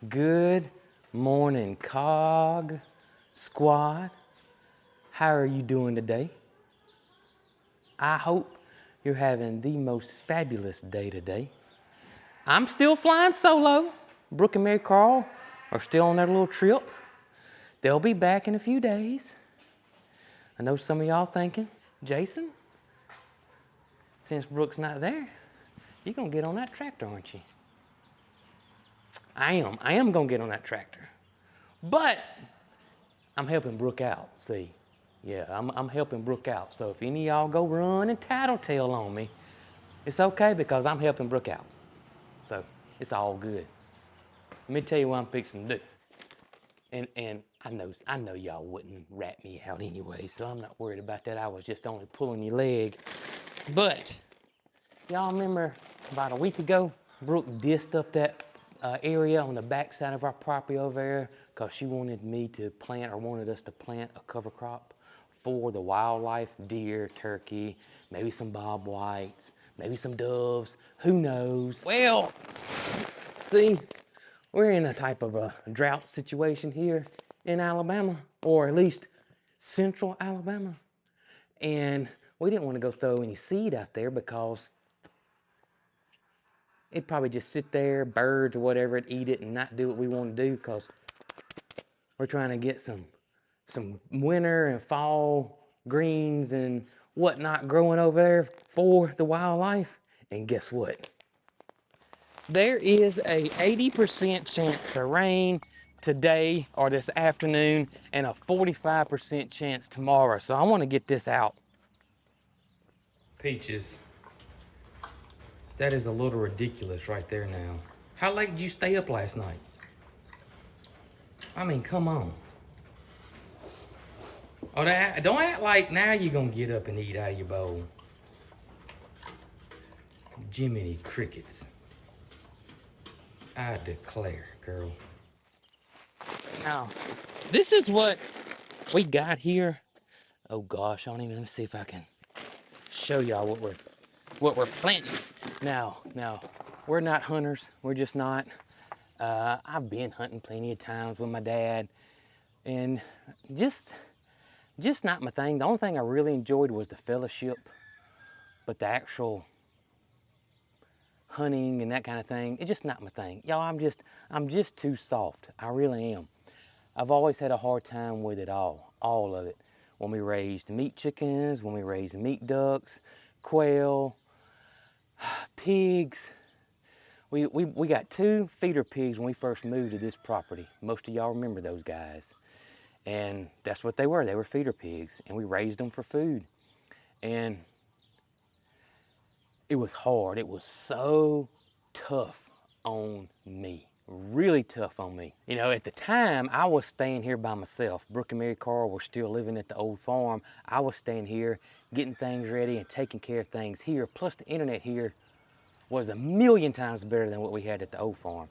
Good morning, Cog Squad. How are you doing today? I hope you're having the most fabulous day today. I'm still flying solo. Brooke and Mary Carl are still on their little trip. They'll be back in a few days. I know some of y'all thinking, Jason, since Brooke's not there, you're gonna get on that tractor, aren't you? I am gonna get on that tractor. But I'm helping Brooke out, see. Yeah, I'm helping Brooke out. So if any of y'all go run and tattletale on me, it's okay because I'm helping Brooke out. So it's all good. Let me tell you what I'm fixing to do. And I know y'all wouldn't rat me out anyway, so I'm not worried about that. I was just only pulling your leg. But y'all remember about a week ago, Brooke dissed up that area on the back side of our property over there because she wanted me to plant, or wanted us to plant, a cover crop for the wildlife, deer, turkey, maybe some bobwhites, maybe some doves, who knows. Well, see, we're in a type of a drought situation here in Alabama, or at least central Alabama. And we didn't want to go throw any seed out there because it'd probably just sit there, birds or whatever, and eat it and not do what we want to do, because we're trying to get some winter and fall greens and whatnot growing over there for the wildlife. And guess what? There is a 80% chance of rain today or this afternoon and a 45% chance tomorrow. So I want to get this out. Peaches. That is a little ridiculous right there now. How late did you stay up last night? I mean, come on. Oh, don't act like now you're gonna get up and eat out of your bowl. Jiminy crickets. I declare, girl. Now, this is what we got here. Oh gosh, let me see if I can show y'all what we're planting. Now, we're not hunters. We're just not. I've been hunting plenty of times with my dad, and just not my thing. The only thing I really enjoyed was the fellowship, but the actual hunting and that kind of thing, it's just not my thing. Y'all, I'm just too soft. I really am. I've always had a hard time with it all of it. When we raised meat chickens, when we raised meat ducks, quail, pigs. We got 2 feeder pigs when we first moved to this property. Most of y'all remember those guys. And that's what they were. They were feeder pigs, and we raised them for food. And it was hard. It was so tough on me. Really tough on me. You know, at the time, I was staying here by myself. Brooke and Mary Carl were still living at the old farm. I was staying here, getting things ready and taking care of things here. Plus the internet here was a million times better than what we had at the old farm.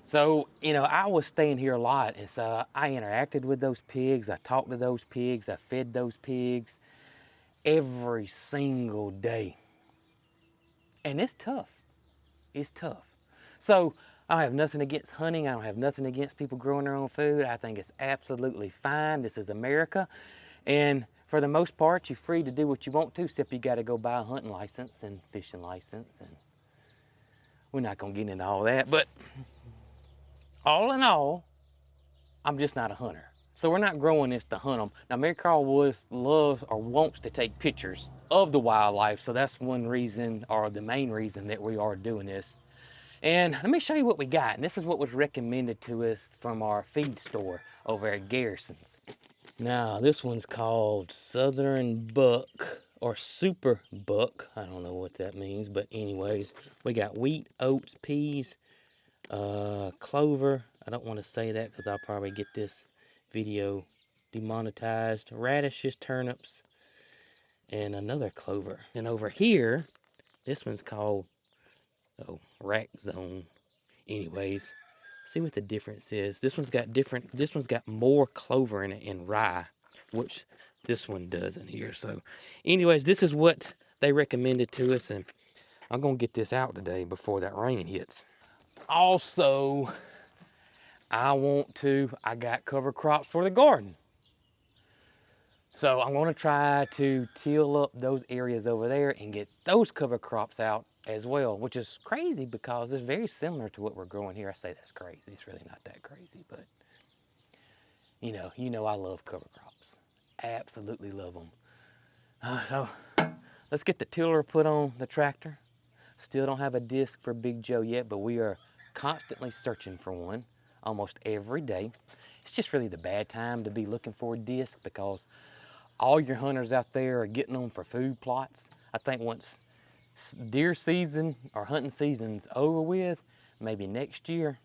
So, you know, I was staying here a lot, and so I interacted with those pigs. I talked to those pigs. I fed those pigs every single day. And it's tough. It's tough. So I have nothing against hunting. I don't have nothing against people growing their own food. I think it's absolutely fine. This is America. And for the most part, you're free to do what you want to, except you got to go buy a hunting license and fishing license. And we're not going to get into all that. But all in all, I'm just not a hunter. So we're not growing this to hunt them. Now, Mary Carl loves or wants to take pictures of the wildlife. So that's one reason, or the main reason, that we are doing this. And let me show you what we got. And this is what was recommended to us from our feed store over at Garrison's. Now, this one's called Southern Buck or Super Buck. I don't know what that means, but anyways, we got wheat, oats, peas, clover. I don't want to say that because I'll probably get this video demonetized. Radishes, turnips, and another clover. And over here, this one's called Rack Zone. Anyways, See what the difference is. This one's got more clover in it and rye, which this one doesn't here. So anyways, this is what they recommended to us, and I'm gonna get this out today before that rain hits. Also, I got cover crops for the garden. So I'm gonna try to till up those areas over there and get those cover crops out as well, which is crazy because it's very similar to what we're growing here. I say that's crazy, it's really not that crazy, but you know I love cover crops. Absolutely love them. So let's get the tiller put on the tractor. Still don't have a disc for Big Joe yet, but we are constantly searching for one almost every day. It's just really the bad time to be looking for a disc because all your hunters out there are getting them for food plots. I think once deer season or hunting season's over with, maybe next year,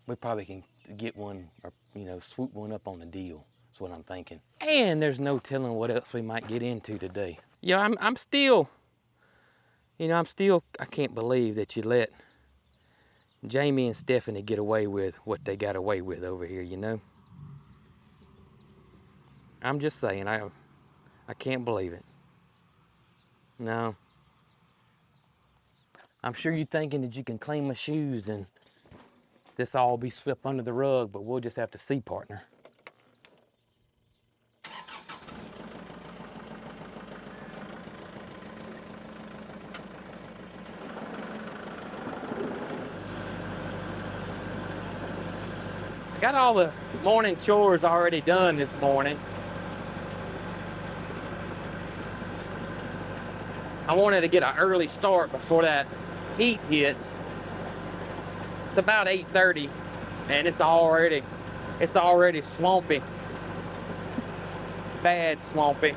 we probably can get one or, swoop one up on the deal. That's what I'm thinking. And there's no telling what else we might get into today. Yeah, I'm still, I can't believe that you let Jamie and Stephanie get away with what they got away with over here, I'm just saying, I can't believe it. No. I'm sure you're thinking that you can clean my shoes and this all be swept under the rug, but we'll just have to see, partner. I got all the morning chores already done this morning. I wanted to get an early start before that heat hits. It's about 8:30 and it's already swampy. Bad swampy.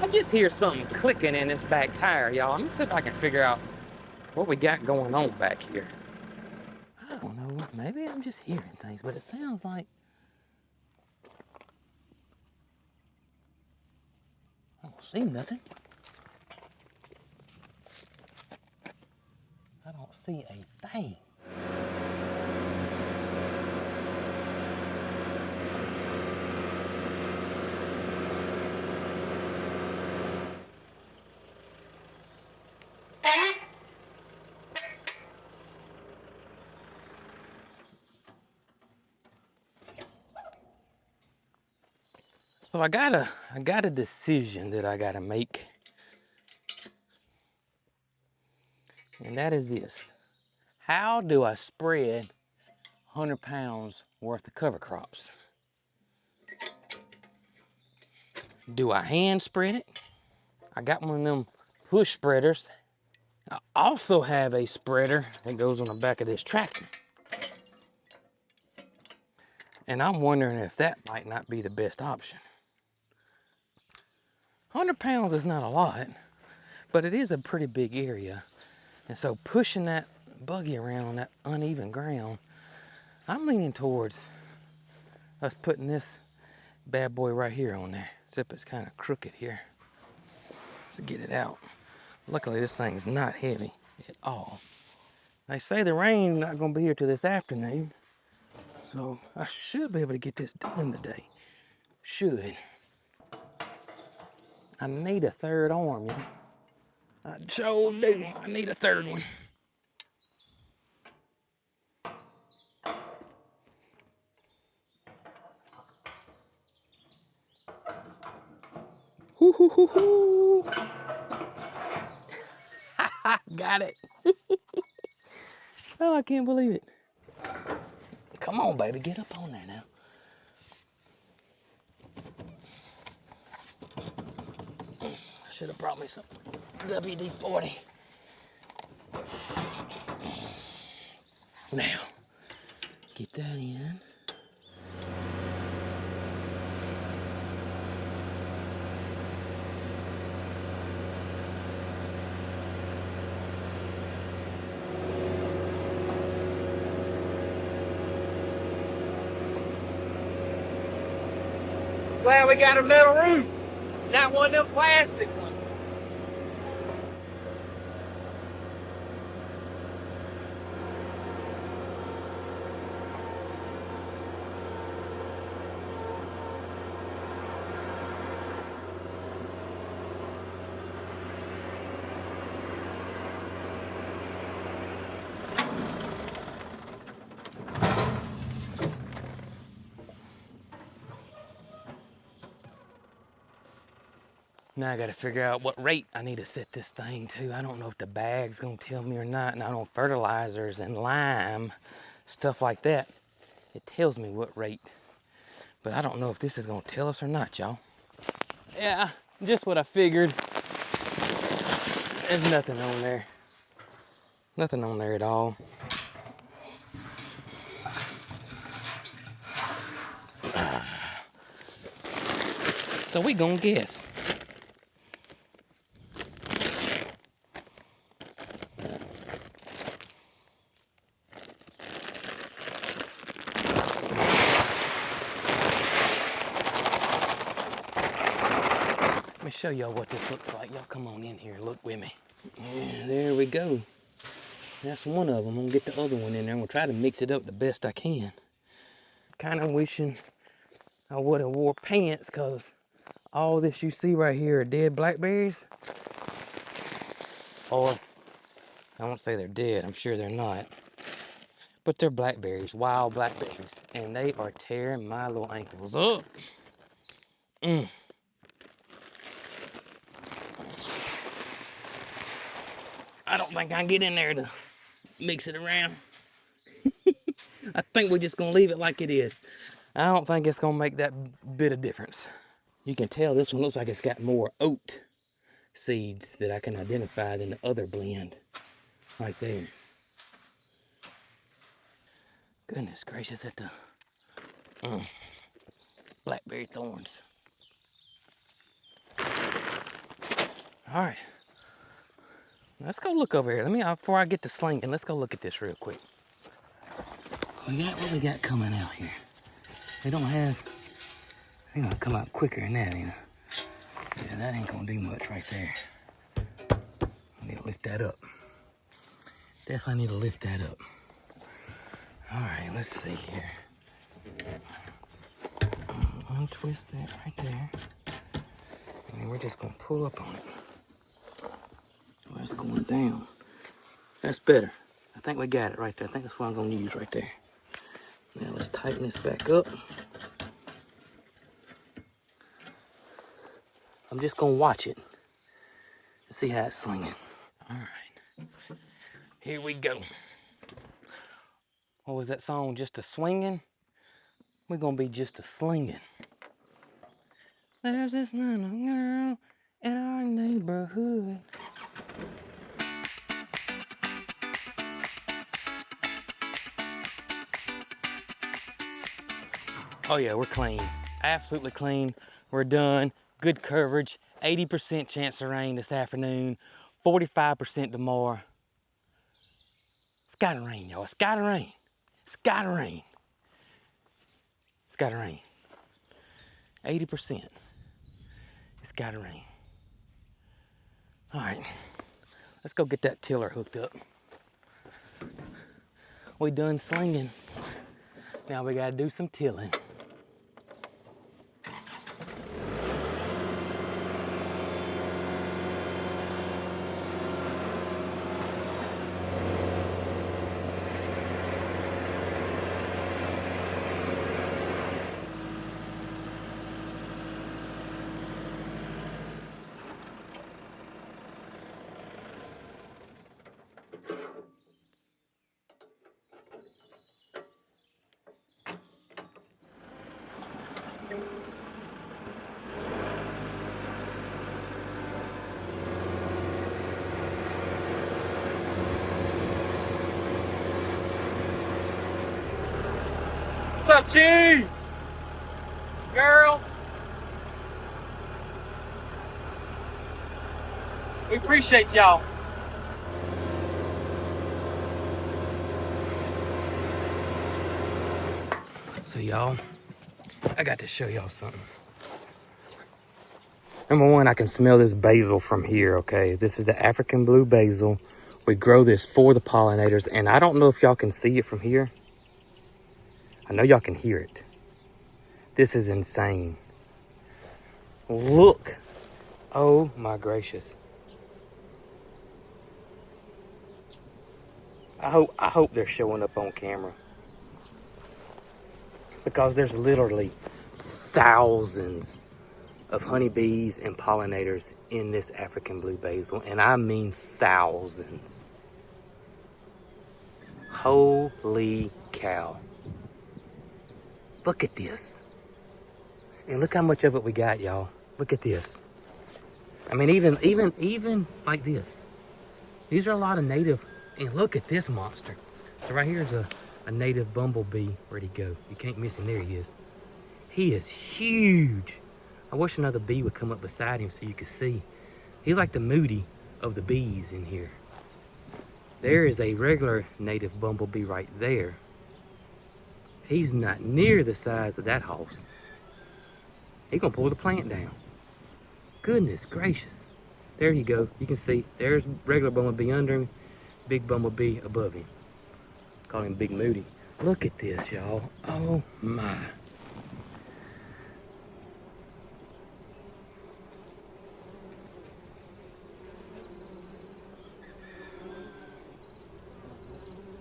I just hear something clicking in this back tire, y'all. Let me see if I can figure out what we got going on back here. I don't know, maybe I'm just hearing things, but it sounds like I don't see nothing. I don't see a thing. So I got a decision that I gotta make. And that is this. How do I spread 100 pounds worth of cover crops? Do I hand spread it? I got one of them push spreaders. I also have a spreader that goes on the back of this tractor. And I'm wondering if that might not be the best option. 100 pounds is not a lot, but it is a pretty big area. And so pushing that buggy around on that uneven ground, I'm leaning towards us putting this bad boy right here on there, except it's kind of crooked here. Let's get it out. Luckily this thing's not heavy at all. They say the rain's not gonna be here till this afternoon, so I should be able to get this done today. Should. I need a third arm, you know? I sure do. I need a third one. Hoo hoo hoo hoo. Got it. Oh, I can't believe it. Come on, baby, get up on there now. I should have brought me some WD-40. Now, get that in. Glad we got a metal roof, not one of them plastic ones. Now I gotta figure out what rate I need to set this thing to. I don't know if the bag's gonna tell me or not. And I know fertilizers and lime, stuff like that, it tells me what rate. But I don't know if this is gonna tell us or not, y'all. Yeah, just what I figured. There's nothing on there. Nothing on there at all. So we gonna guess. Let me show y'all what this looks like. Y'all come on in here, look with me. Yeah, there we go. That's one of them. I'm gonna get the other one in there. I'm gonna try to mix it up the best I can. Kind of wishing I would have wore pants, cause all this you see right here are dead blackberries. Or, I won't say they're dead, I'm sure they're not. But they're blackberries, wild blackberries. And they are tearing my little ankles up. I don't think I can get in there to mix it around. I think we're just gonna leave it like it is. I don't think it's gonna make that bit of difference. You can tell this one looks like it's got more oat seeds that I can identify than the other blend right there. Goodness gracious, at the blackberry thorns. All right, let's go look over here. Before I get to slinging, let's go look at this real quick. We got what we got coming out here. They don't have, they're gonna come out quicker than that, you know. Yeah, that ain't gonna do much right there. I need to lift that up. Definitely need to lift that up. All right, let's see here. Untwist that right there. And then we're just gonna pull up on it. Well, it's going down. That's better. I think we got it right there. I think that's what I'm gonna use right there. Now let's tighten this back up. I'm just gonna watch it and see how it's slinging. All right, here we go. What was that song? Just a swinging? We're gonna be just a slinging. There's this little girl in our neighborhood. Oh yeah, we're clean. Absolutely clean. We're done. Good coverage. 80% chance of rain this afternoon. 45% tomorrow. It's gotta rain, y'all. It's gotta rain. It's gotta rain. It's gotta rain. 80%. It's gotta rain. All right, let's go get that tiller hooked up. We done slinging. Now we gotta do some tilling. What's up, Chi? Girls? We appreciate y'all. So y'all, I got to show y'all something. Number one, I can smell this basil from here, okay? This is the African blue basil. We grow this for the pollinators, and I don't know if y'all can see it from here. I know y'all can hear it. This is insane. Look. Oh my gracious. I hope they're showing up on camera. Because there's literally thousands of honeybees and pollinators in this African blue basil, and I mean thousands. Holy cow. Look at this. And look how much of it we got, y'all. Look at this. I mean, even like this. These are a lot of native, and look at this monster. So right here is a native bumblebee. Where'd he go? You can't miss him. There he is. He is huge. I wish another bee would come up beside him so you could see. He's like the Moody of the bees in here. There is a regular native bumblebee right there. He's not near the size of that house. He's gonna pull the plant down. Goodness gracious. There you go. You can see there's regular bumblebee under him, big bumblebee above him. Call him Big Moody. Look at this, y'all. Oh my.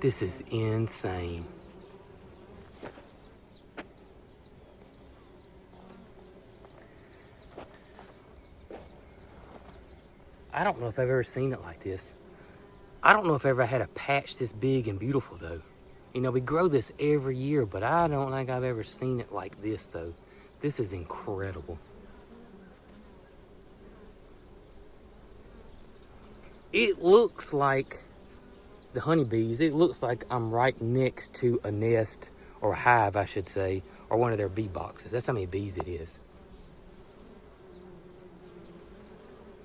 This is insane. I don't know if I've ever seen it like this. I don't know if I ever had a patch this big and beautiful though. You know, we grow this every year, but I don't think I've ever seen it like this though. This is incredible. It looks like the honeybees, it looks like I'm right next to a nest, or a hive I should say, or one of their bee boxes. That's how many bees it is.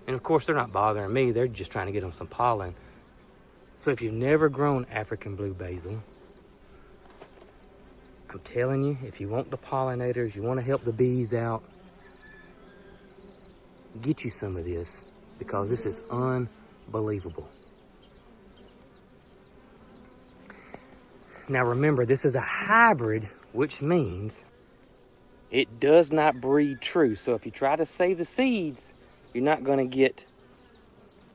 And of course they're not bothering me, they're just trying to get them some pollen. So if you've never grown African blue basil, I'm telling you, if you want the pollinators, you want to help the bees out, get you some of this, because this is unbelievable. Now remember, this is a hybrid, which means it does not breed true. So if you try to save the seeds, you're not going to get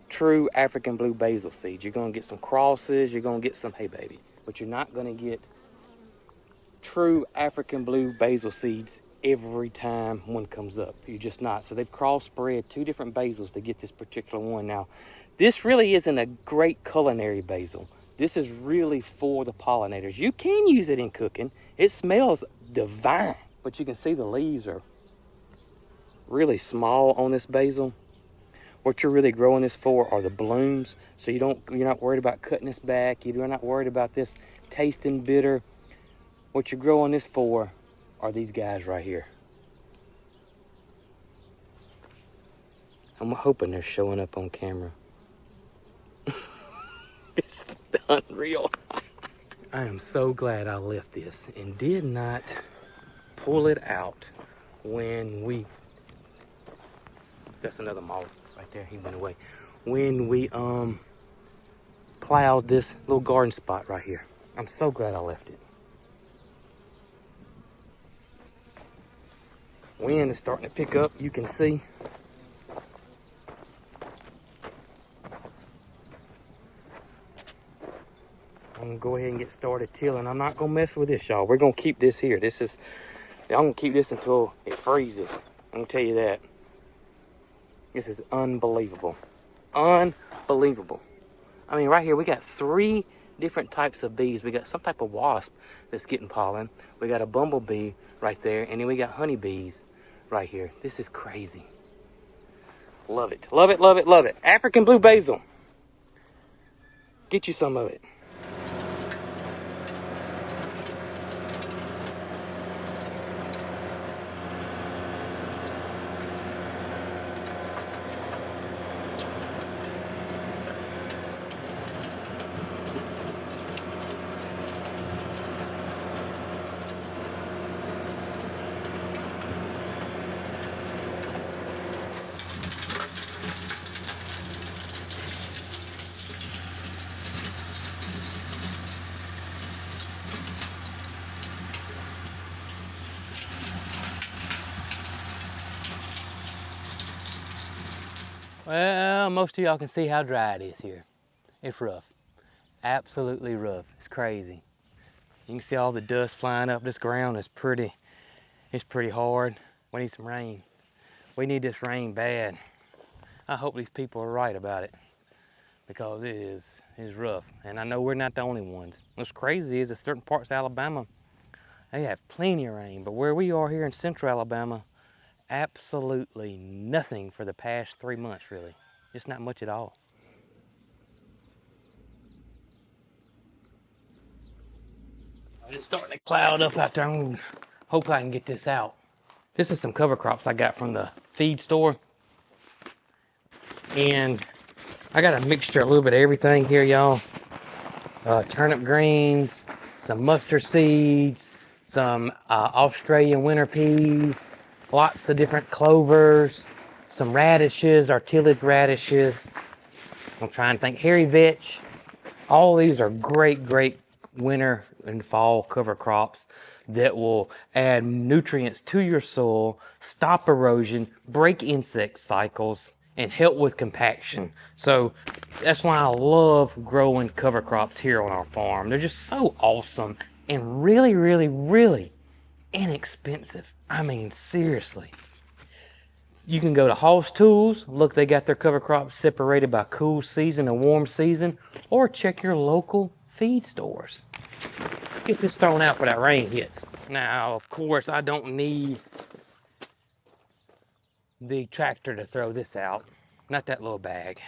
true African blue basil seeds. You're going to get some crosses, you're going to get some, hey baby, but you're not going to get true African blue basil seeds every time one comes up. You're just not. So they've crossbred two different basils to get this particular one. Now, this really isn't a great culinary basil. This is really for the pollinators. You can use it in cooking. It smells divine, but you can see the leaves are really small on this basil. What you're really growing this for are the blooms. So you're not worried about cutting this back. You're not worried about this tasting bitter. What you're growing this for are these guys right here. I'm hoping they're showing up on camera. It's unreal. I am so glad I left this and did not pull it out when we, that's another moth right there, he went away. When we plowed this little garden spot right here. I'm so glad I left it. Wind is starting to pick up, you can see. I'm gonna go ahead and get started tilling. I'm not gonna mess with this, y'all. We're gonna keep this here. I'm gonna keep this until it freezes. I'm gonna tell you that. This is unbelievable. Unbelievable. I mean, right here, we got 3 different types of bees. We got some type of wasp that's getting pollen. We got a bumblebee right there, and then we got honeybees right here. This is crazy. Love it, love it, love it, love it. African blue basil. Get you some of it. Well, most of y'all can see how dry it is here. It's rough. Absolutely rough. It's crazy. You can see all the dust flying up. This ground is pretty hard. We need some rain. We need this rain bad. I hope these people are right about it, because it is rough. And I know we're not the only ones. What's crazy is that certain parts of Alabama, they have plenty of rain, but where we are here in central Alabama, absolutely nothing for the past 3 months, really. Just not much at all. It's starting to cloud up out there. Hopefully I can get this out. This is some cover crops I got from the feed store. And I got a mixture, a little bit of everything here, y'all. Turnip greens, some mustard seeds, some Australian winter peas, lots of different clovers, some radishes, artillage radishes. I'm trying to think, hairy vetch. All these are great, great winter and fall cover crops that will add nutrients to your soil, stop erosion, break insect cycles, and help with compaction. So that's why I love growing cover crops here on our farm. They're just so awesome and really, really, really inexpensive. I mean, seriously. You can go to Hoss Tools. Look, they got their cover crops separated by cool season and warm season, or check your local feed stores. Let's get this thrown out before that rain hits. Now, of course, I don't need the tractor to throw this out. Not that little bag.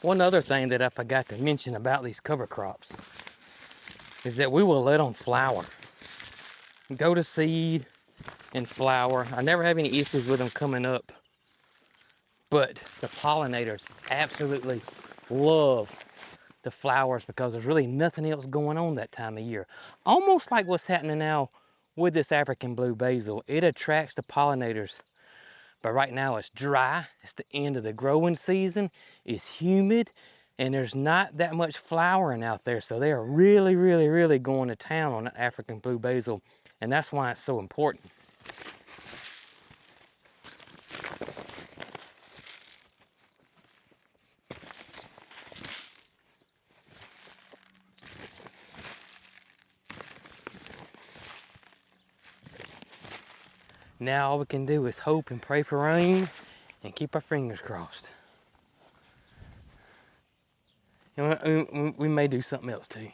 One other thing that I forgot to mention about these cover crops is that we will let them flower. Go to seed and flower. I never have any issues with them coming up, but the pollinators absolutely love the flowers because there's really nothing else going on that time of year. Almost like what's happening now with this African blue basil. It attracts the pollinators. But right now it's dry, it's the end of the growing season, it's humid, and there's not that much flowering out there. So they are really, really, really going to town on the African blue basil. And that's why it's so important. Now all we can do is hope and pray for rain and keep our fingers crossed. And we may do something else too.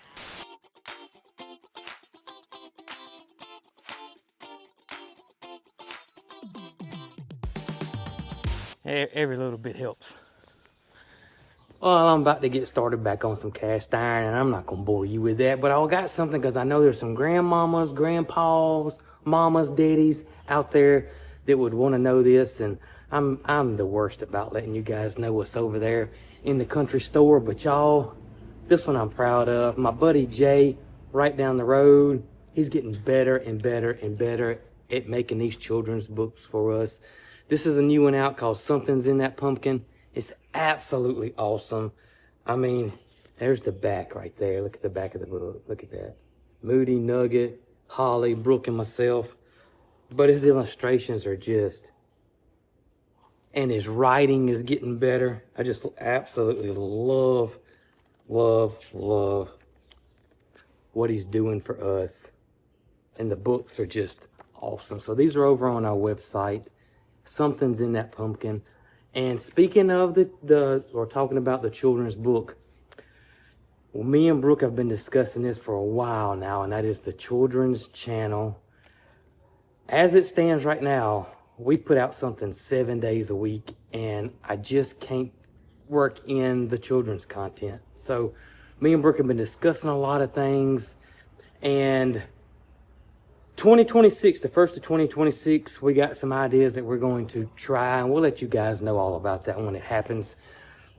Every little bit helps. Well, I'm about to get started back on some cast iron, and I'm not gonna bore you with that, but I got something because I know there's some grandmamas, grandpas, mamas, daddies out there that would want to know this, and I'm the worst about letting you guys know what's over there in the country store, but y'all, this one I'm proud of. My buddy Jay, right down the road, he's getting better and better and better at making these children's books for us. This is a new one out called Something's in That Pumpkin. It's absolutely awesome. I mean, there's the back right there. Look at the back of the book. Look at that. Moody, Nugget, Holly, Brooke, and myself. But his illustrations are just, and his writing is getting better. I just absolutely love what he's doing for us. And the books are just awesome. So these are over on our website. Something's in That Pumpkin. And speaking of or talking about the children's book, well, me and Brooke have been discussing this for a while now, and that is the children's channel. As it stands right now, we put out something 7 days a week, and I just can't work in the children's content. So me and Brooke have been discussing a lot of things, and 2026, the first of 2026, we got some ideas that we're going to try, and we'll let you guys know all about that when it happens.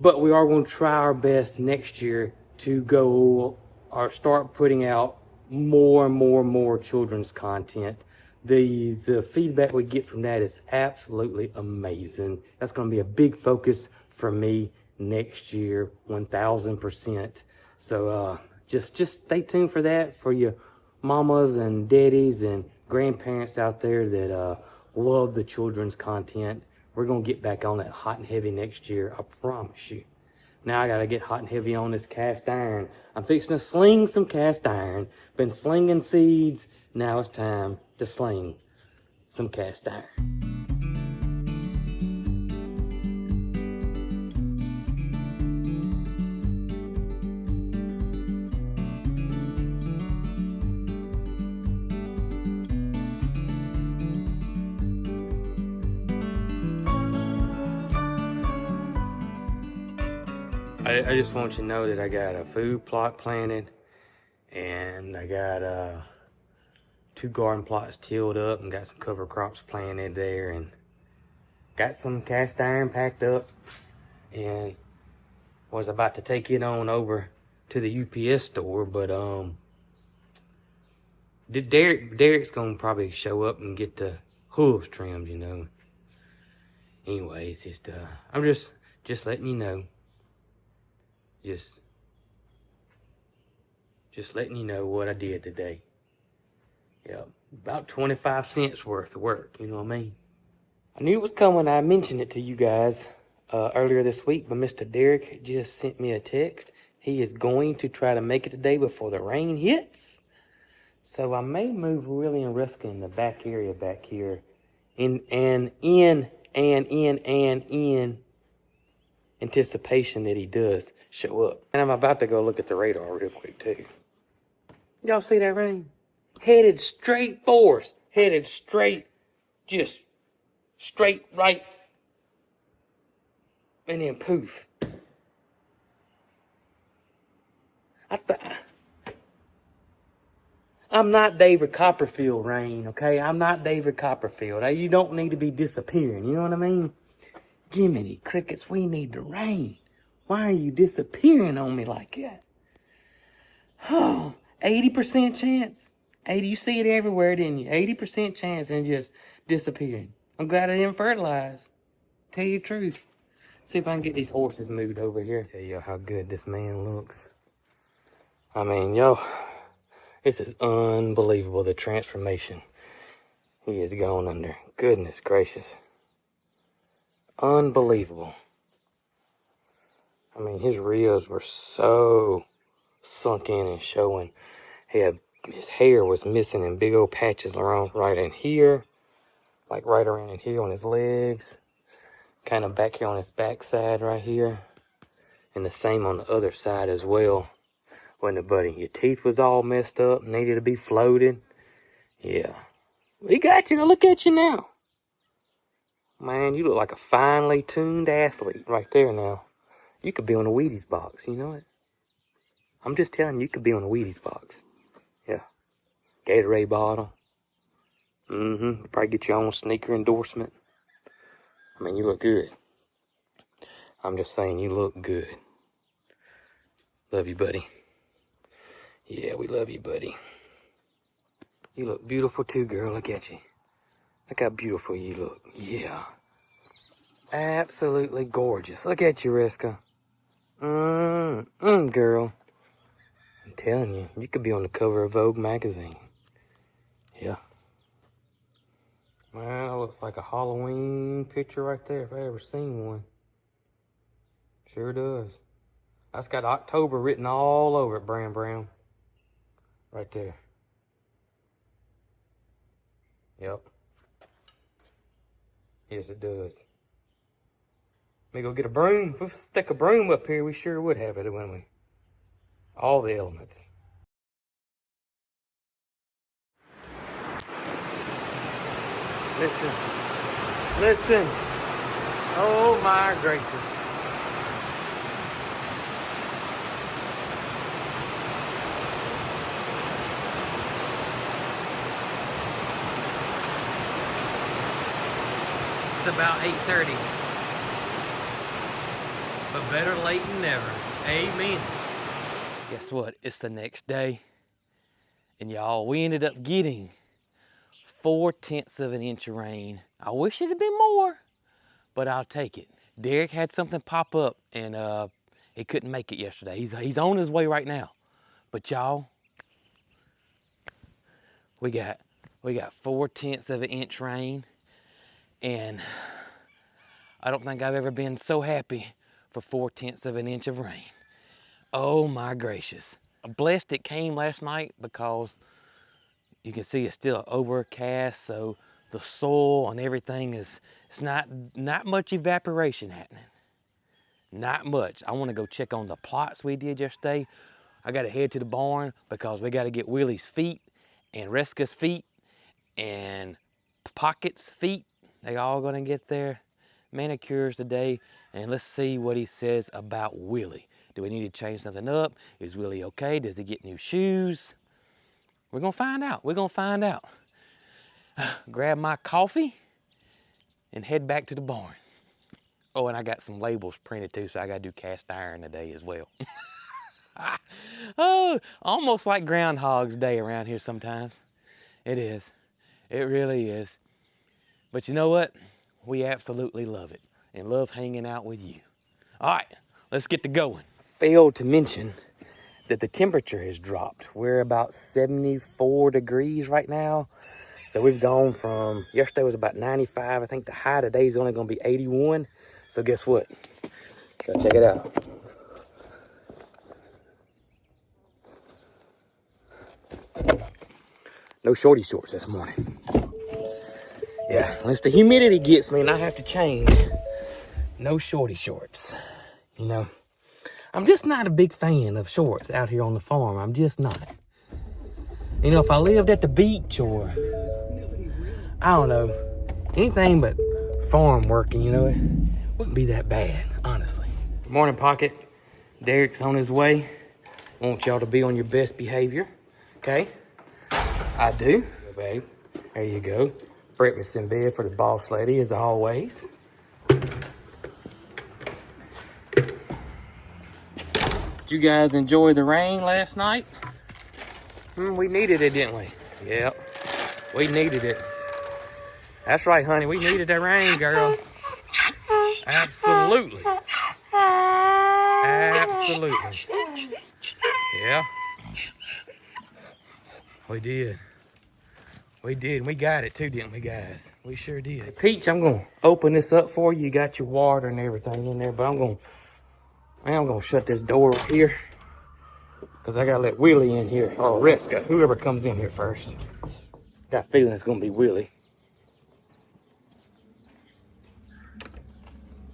But we are going to try our best next year to go or start putting out more and more children's content. The feedback we get from that is absolutely amazing. That's going to be a big focus for me next year, 1000%. So just stay tuned for that, for you mamas and daddies and grandparents out there that love the children's content. We're gonna get back on that hot and heavy next year, I promise you. Now I gotta get hot and heavy on this cast iron. I'm fixing to sling some cast iron. Been slinging seeds. Now it's time to sling some cast iron. I just want you to know that I got a food plot planted, and I got 2 garden plots tilled up, and got some cover crops planted there, and got some cast iron packed up, and was about to take it on over to the UPS store, but Derek's gonna probably show up and get the hooves trimmed, you know. Anyways, I'm just letting you know. Just letting you know what I did today. Yeah, about 25 cents worth of work, you know what I mean? I knew it was coming. I mentioned it to you guys earlier this week, but Mr. Derek just sent me a text. He is going to try to make it today before the rain hits. So I may move Willie and Ruska in the back area back here in anticipation that he does show up. And I'm about to go look at the radar real quick too. Y'all see that rain? Headed straight for us. Headed straight, just straight right. And then poof. I'm not David Copperfield, rain, okay? I'm not David Copperfield. You don't need to be disappearing, you know what I mean? Jiminy crickets, we need the rain. Why are you disappearing on me like that? Oh, 80% chance. 80, you see it everywhere, didn't you? 80% chance and just disappearing. I'm glad I didn't fertilize. Tell you the truth. See if I can get these horses moved over here. Tell you how good this man looks. I mean, yo, this is unbelievable, the transformation he has gone under. Goodness gracious. Unbelievable. I mean, his ribs were so sunk in and showing. His hair was missing in big old patches around right in here, like right around in here on his legs, kind of back here on his backside right here, and the same on the other side as well. Wasn't it, buddy? Your teeth was all messed up, needed to be floated. Yeah, we got you. Look at you now. Man, you look like a finely tuned athlete right there now. You could be on a Wheaties box, you know it? I'm just telling you, you could be on a Wheaties box. Yeah. Gatorade bottle. Probably get your own sneaker endorsement. I mean, you look good. I'm just saying, you look good. Love you, buddy. Yeah, we love you, buddy. You look beautiful too, girl. Look at you. Look how beautiful you look. Yeah. Absolutely gorgeous. Look at you, Riska. Girl. I'm telling you, you could be on the cover of Vogue magazine. Yeah. Man, that looks like a Halloween picture right there if I ever seen one. Sure does. That's got October written all over it, Brown. Right there. Yep. Yes, it does. Let me go get a broom. If we stick a broom up here, we sure would have it, wouldn't we? All the elements. Listen. Oh my gracious. It's about 8:30. But better late than never. Amen. Guess what? It's the next day. And y'all, we ended up getting 4/10 of an inch of rain. I wish it had been more, but I'll take it. Derek had something pop up and he couldn't make it yesterday. He's on his way right now. But y'all, we got 4/10 of an inch rain, and I don't think I've ever been so happy for 4/10 of an inch of rain. Oh my gracious. I'm blessed it came last night because you can see it's still overcast, so the soil and everything it's not much evaporation happening. Not much. I want to go check on the plots we did yesterday. I got to head to the barn because we got to get Willie's feet and Reska's feet and Pocket's feet. They all going to get their manicures today, and let's see what he says about Willie. Do we need to change something up? Is Willie okay? Does he get new shoes? We're gonna find out. We're gonna find out. Grab my coffee and head back to the barn. Oh, and I got some labels printed too, so I gotta do cast iron today as well. Oh, almost like Groundhog's Day around here sometimes. It is. It really is. But you know what? We absolutely love it and love hanging out with you. All right, let's get to going. Failed to mention that the temperature has dropped. We're about 74 degrees right now. So we've gone from, yesterday was about 95. I think the high today is only gonna be 81. So guess what? So check it out. No shorty shorts this morning. Yeah, unless the humidity gets me and I have to change. No shorty shorts. You know, I'm just not a big fan of shorts out here on the farm. I'm just not. You know, if I lived at the beach or, I don't know, anything but farm working, you know, it wouldn't be that bad, honestly. Good morning, Pocket. Derek's on his way. I want y'all to be on your best behavior, okay? I do. Babe, there you go. Breakfast in bed for the boss lady, as always. Did you guys enjoy the rain last night? We needed it, didn't we? Yep, we needed it. That's right, honey, we needed that rain, girl. Absolutely. Absolutely. Yeah. We did. We did. We got it too, didn't we, guys? We sure did. Peach, I'm gonna open this up for you. You got your water and everything in there, but I'm gonna shut this door up here because I gotta let Willie in here, or Reska, whoever comes in here first. Got a feeling it's gonna be Willie.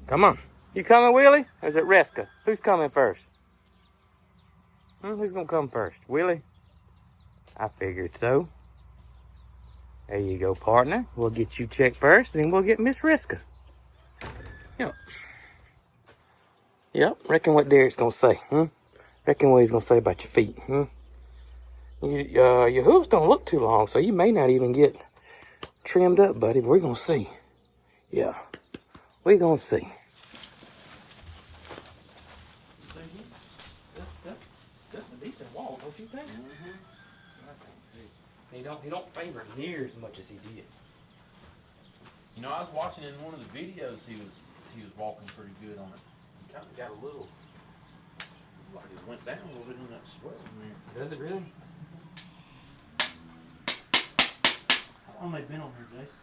Come on. You coming, Willie? Or is it Reska? Who's coming first? Who's gonna come first? Willie? I figured so. There you go, partner. We'll get you checked first, then we'll get Miss Reska. Yep. Yep. Reckon what Derek's gonna say, Reckon what he's gonna say about your feet, Your hooves don't look too long, so you may not even get trimmed up, buddy, but we're gonna see. Yeah. We're gonna see. That's a decent wall, don't you think? He don't favor it near as much as he did. You know, I was watching in one of the videos. He was walking pretty good on it. He kind of got a little, like it went down a little bit in that sweat in there. Does it really? How long they been on here, Jason?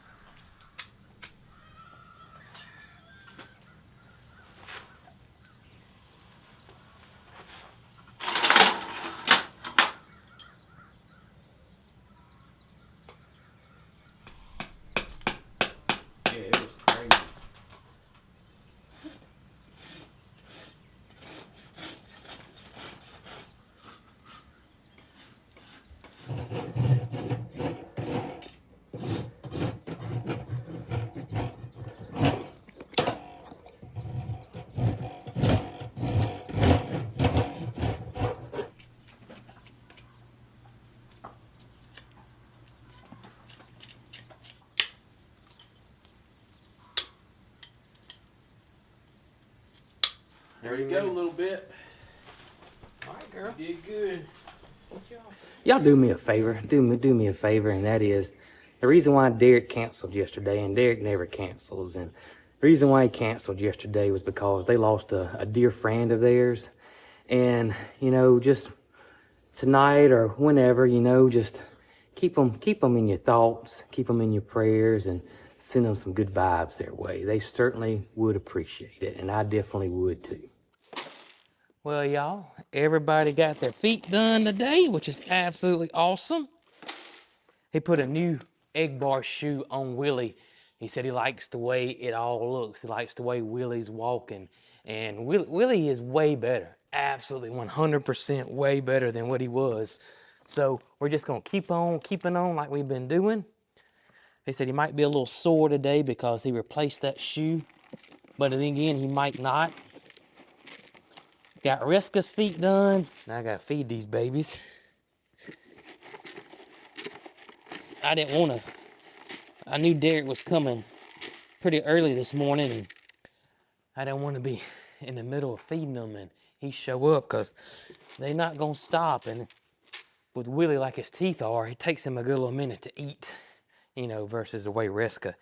There you go, a little bit. All right, girl. You did good. Y'all do me a favor. Do me a favor, and that is the reason why Derek canceled yesterday, and Derek never cancels. And the reason why he canceled yesterday was because they lost a dear friend of theirs. And, you know, just tonight or whenever, you know, just keep them in your thoughts, keep them in your prayers, and send them some good vibes their way. They certainly would appreciate it, and I definitely would too. Well, y'all, everybody got their feet done today, which is absolutely awesome. He put a new egg bar shoe on Willie. He said he likes the way it all looks. He likes the way Willie's walking. And Willie is way better. Absolutely 100% way better than what he was. So we're just gonna keep on keeping on like we've been doing. He said he might be a little sore today because he replaced that shoe. But then again, he might not. Got Reska's feet done. Now I gotta feed these babies. I knew Derek was coming pretty early this morning, and I didn't want to be in the middle of feeding them and he show up, because they not gonna stop. And with Willie like his teeth are, it takes him a good little minute to eat, you know, versus the way Reska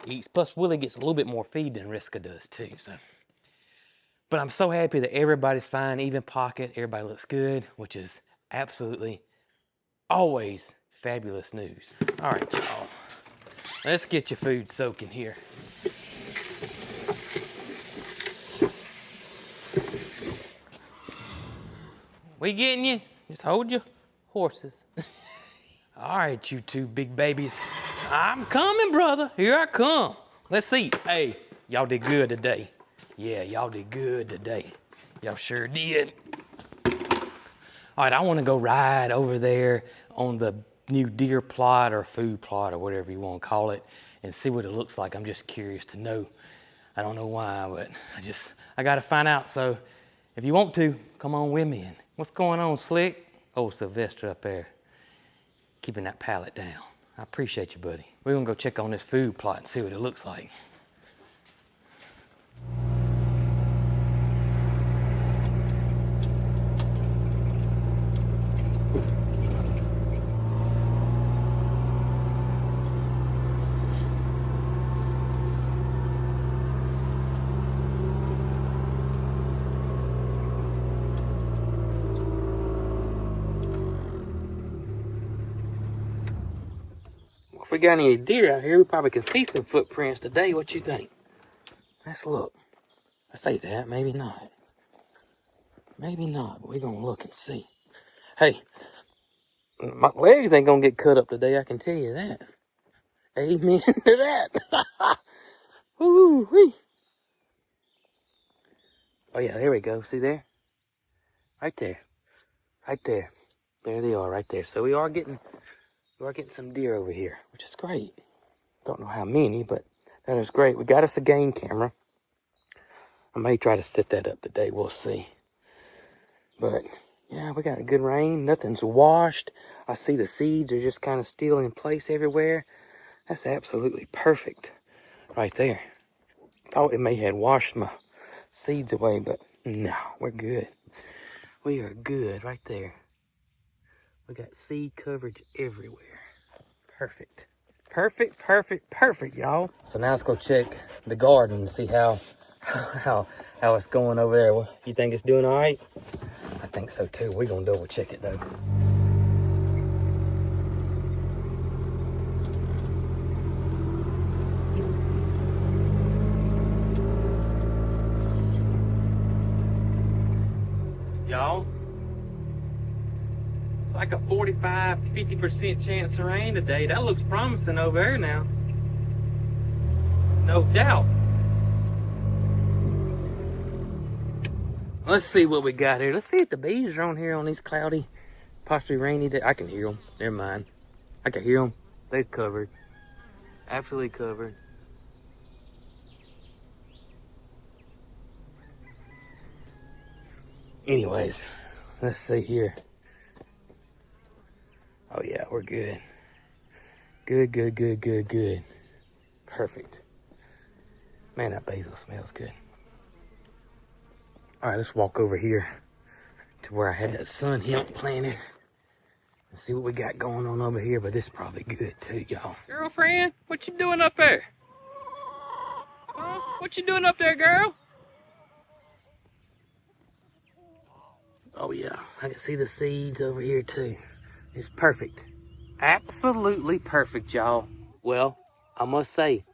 eats. Plus Willie gets a little bit more feed than Reska does too. So, but I'm so happy that everybody's fine, even pocket, everybody looks good, which is absolutely always fabulous news. All right, y'all, let's get your food soaking here. We getting you? Just hold your horses. All right, you two big babies. I'm coming, brother. Here I come. Let's see. Hey, y'all did good today. Yeah, y'all did good today. Y'all sure did. All right, I want to go ride over there on the new deer plot or food plot or whatever you want to call it and see what it looks like. I'm just curious to know. I don't know why, but I got to find out. So if you want to, come on with me. And what's going on, Slick? Oh, Sylvester up there, keeping that pallet down. I appreciate you, buddy. We're gonna go check on this food plot and see what it looks like. If we got any deer out here, we probably can see some footprints today. What you think? Let's look. I say that, maybe not. Maybe not, but we're gonna look and see. Hey, my legs ain't gonna get cut up today, I can tell you that. Amen to that. Woo-wee. Oh yeah, there we go. See there? Right there. Right there. There they are right there. So we are getting some deer over here, which is great. Don't know how many, but that is great. We got us a game camera. I may try to set that up today. We'll see. But yeah, we got a good rain. Nothing's washed. I see the seeds are just kind of still in place everywhere. That's absolutely perfect right there. Thought it may have washed my seeds away, but no, we're good. We are good right there. We got seed coverage everywhere. Perfect. Perfect, perfect, perfect, y'all. So now let's go check the garden and see how it's going over there. You think it's doing all right? I think so too. We're gonna double check it though. Y'all, it's like a 45-50% chance of rain today. That looks promising over there now. No doubt. Let's see what we got here. Let's see if the bees are on here on these cloudy, possibly rainy days. I can hear them. Never mind. I can hear them. They're covered. Absolutely covered. Anyways, let's see here. Oh yeah, we're good. Good, good, good, good, good. Perfect. Man, that basil smells good. All right, let's walk over here to where I had that sun hemp planted and see what we got going on over here. But this is probably good too, y'all. Girlfriend, what you doing up there? Huh? What you doing up there, girl? Oh yeah, I can see the seeds over here too. It's perfect. Absolutely perfect, y'all. Well, I must say,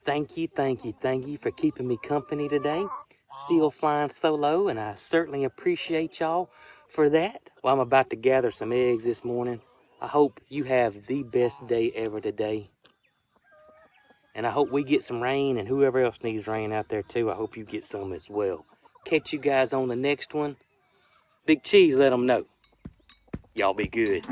thank you for keeping me company today. Still flying solo, and I certainly appreciate y'all for that. Well, I'm about to gather some eggs this morning. I hope you have the best day ever today. And I hope we get some rain, and whoever else needs rain out there too, I hope you get some as well. Catch you guys on the next one. Big Cheese, let them know. Y'all be good.